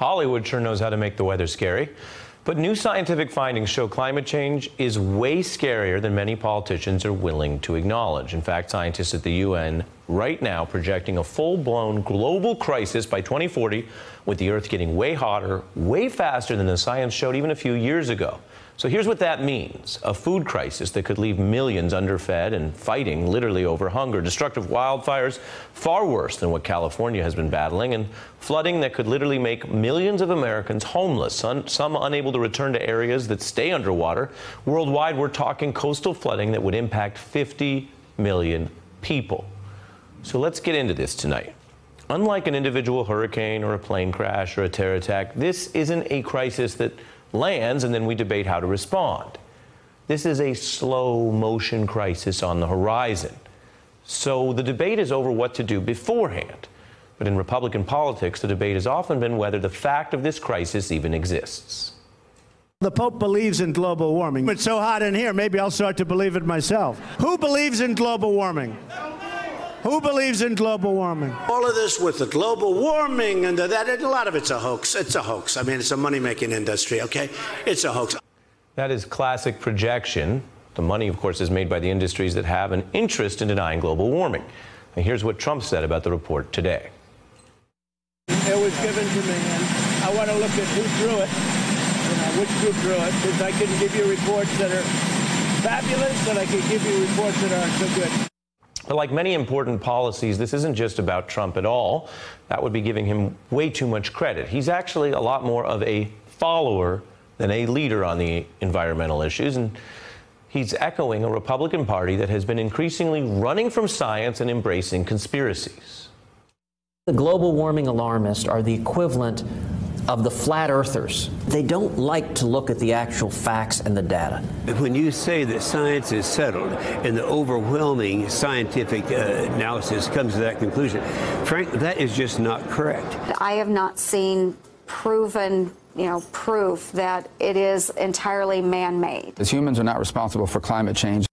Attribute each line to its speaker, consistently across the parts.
Speaker 1: Hollywood sure knows how to make the weather scary. But new scientific findings show climate change is way scarier than many politicians are willing to acknowledge. In fact, scientists at the UN right now projecting a full-blown global crisis by 2040, with the Earth getting way hotter, way faster than the science showed even a few years ago. So here's what that means. A food crisis that could leave millions underfed and fighting literally over hunger. Destructive wildfires far worse than what California has been battling. And flooding that could literally make millions of Americans homeless, some unable to return to areas that stay underwater. Worldwide, we're talking coastal flooding that would impact 50 million people. So let's get into this tonight. Unlike an individual hurricane or a plane crash or a terror attack, this isn't a crisis that lands and then we debate how to respond. This is a slow motion crisis on the horizon. So the debate is over what to do beforehand. But in Republican politics, the debate has often been whether the fact of this crisis even exists.
Speaker 2: The Pope believes in global warming. It's so hot in here, maybe I'll start to believe it myself. Who believes in global warming? Who believes in global warming?
Speaker 3: All of this with the global warming and that, a lot of it's a hoax. It's a hoax. I mean, it's a money-making industry, okay? It's a hoax.
Speaker 1: That is classic projection. The money, of course, is made by the industries that have an interest in denying global warming. And here's what Trump said about the report today.
Speaker 2: It was given to me, and I want to look at who drew it, which group drew it, because I can give you reports that are fabulous, and I can give you reports that aren't so good.
Speaker 1: But like many important policies, this isn't just about Trump at all. That would be giving him way too much credit. He's actually a lot more of a follower than a leader on the environmental issues. And he's echoing a Republican Party that has been increasingly running from science and embracing conspiracies.
Speaker 4: The global warming alarmists are the equivalent of the flat earthers. They don't like to look at the actual facts and the data.
Speaker 5: When you say that science is settled and the overwhelming scientific analysis comes to that conclusion, Frank, that is just not correct.
Speaker 6: I have not seen proven proof that it is entirely man-made.
Speaker 7: As humans are not responsible for climate change.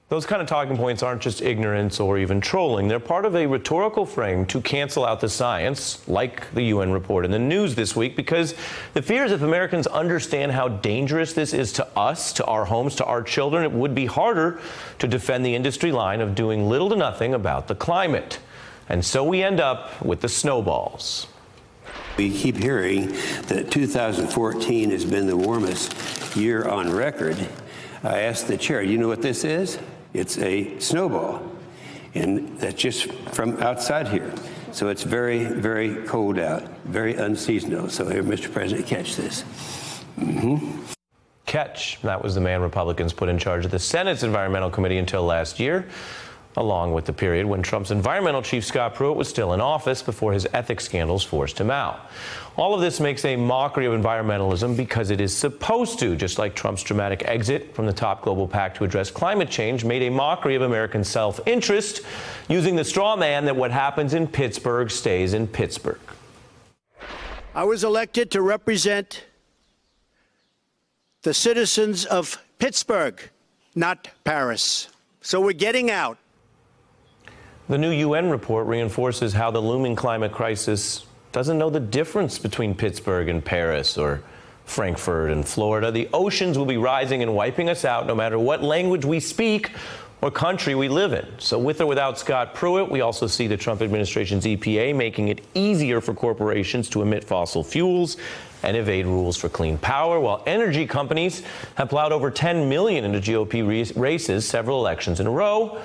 Speaker 1: Those kind of talking points aren't just ignorance or even trolling. They're part of a rhetorical frame to cancel out the science, like the UN report in the news this week, because the fear is if Americans understand how dangerous this is to us, to our homes, to our children, it would be harder to defend the industry line of doing little to nothing about the climate. And so we end up with the snowballs.
Speaker 5: We keep hearing that 2014 has been the warmest year on record. I asked the chair, you know what this is? It's a snowball, and that's just from outside here. So it's very, very cold out, very unseasonal. So here, Mr. President, catch this.
Speaker 1: Catch. That was the man Republicans put in charge of the Senate's Environmental Committee until last year, along with the period when Trump's environmental chief, Scott Pruitt, was still in office before his ethics scandals forced him out. All of this makes a mockery of environmentalism because it is supposed to, just like Trump's dramatic exit from the top global pact to address climate change made a mockery of American self-interest, using the straw man that what happens in Pittsburgh stays in Pittsburgh.
Speaker 2: I was elected to represent the citizens of Pittsburgh, not Paris. So we're getting out.
Speaker 1: The new UN report reinforces how the looming climate crisis doesn't know the difference between Pittsburgh and Paris or Frankfurt and Florida. The oceans will be rising and wiping us out no matter what language we speak or country we live in. So with or without Scott Pruitt, we also see the Trump administration's EPA making it easier for corporations to emit fossil fuels and evade rules for clean power, while energy companies have plowed over $10 million into GOP races several elections in a row.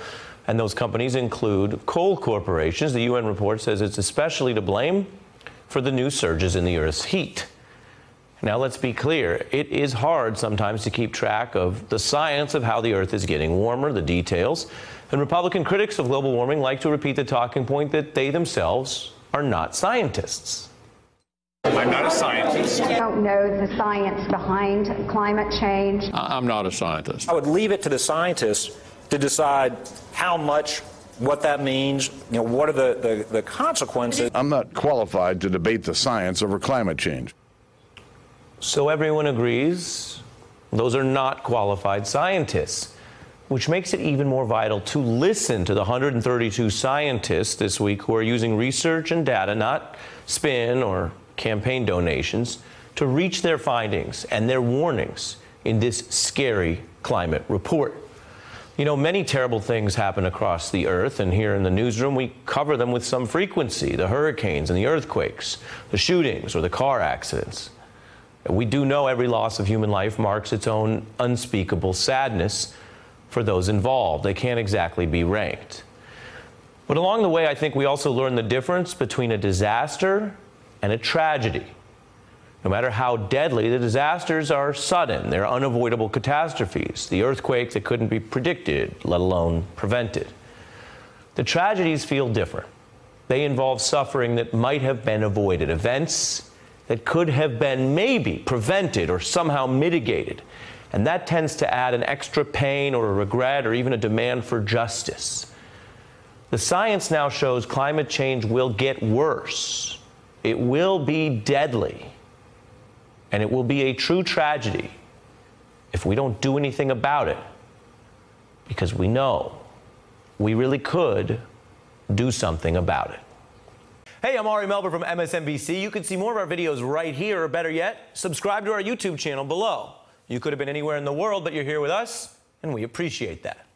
Speaker 1: And those companies include coal corporations. The UN report says it's especially to blame for the new surges in the Earth's heat. Now, let's be clear. It is hard sometimes to keep track of the science of how the Earth is getting warmer, the details. And Republican critics of global warming like to repeat the talking point that they themselves are not scientists.
Speaker 8: I'm not a scientist.
Speaker 6: I don't know the science behind climate change.
Speaker 8: I'm not a scientist.
Speaker 9: I would leave it to the scientists to decide how much, what that means, what are the consequences.
Speaker 10: I'm not qualified to debate the science over climate change.
Speaker 1: So everyone agrees those are not qualified scientists, which makes it even more vital to listen to the 132 scientists this week who are using research and data, not spin or campaign donations to reach their findings and their warnings in this scary climate report. You know, many terrible things happen across the earth, and here in the newsroom we cover them with some frequency: the hurricanes and the earthquakes, the shootings or the car accidents. We do know every loss of human life marks its own unspeakable sadness for those involved. They can't exactly be ranked. But along the way, I think we also learn the difference between a disaster and a tragedy. No matter how deadly, the disasters are sudden. They're unavoidable catastrophes. The earthquake that couldn't be predicted, let alone prevented. The tragedies feel different. They involve suffering that might have been avoided, events that could have been maybe prevented or somehow mitigated. And that tends to add an extra pain or a regret or even a demand for justice. The science now shows climate change will get worse. It will be deadly. And it will be a true tragedy if we don't do anything about it, because we know we really could do something about it. Hey, I'm Ari Melber from MSNBC. You can see more of our videos right here, or better yet, subscribe to our YouTube channel below. You could have been anywhere in the world, but you're here with us, and we appreciate that.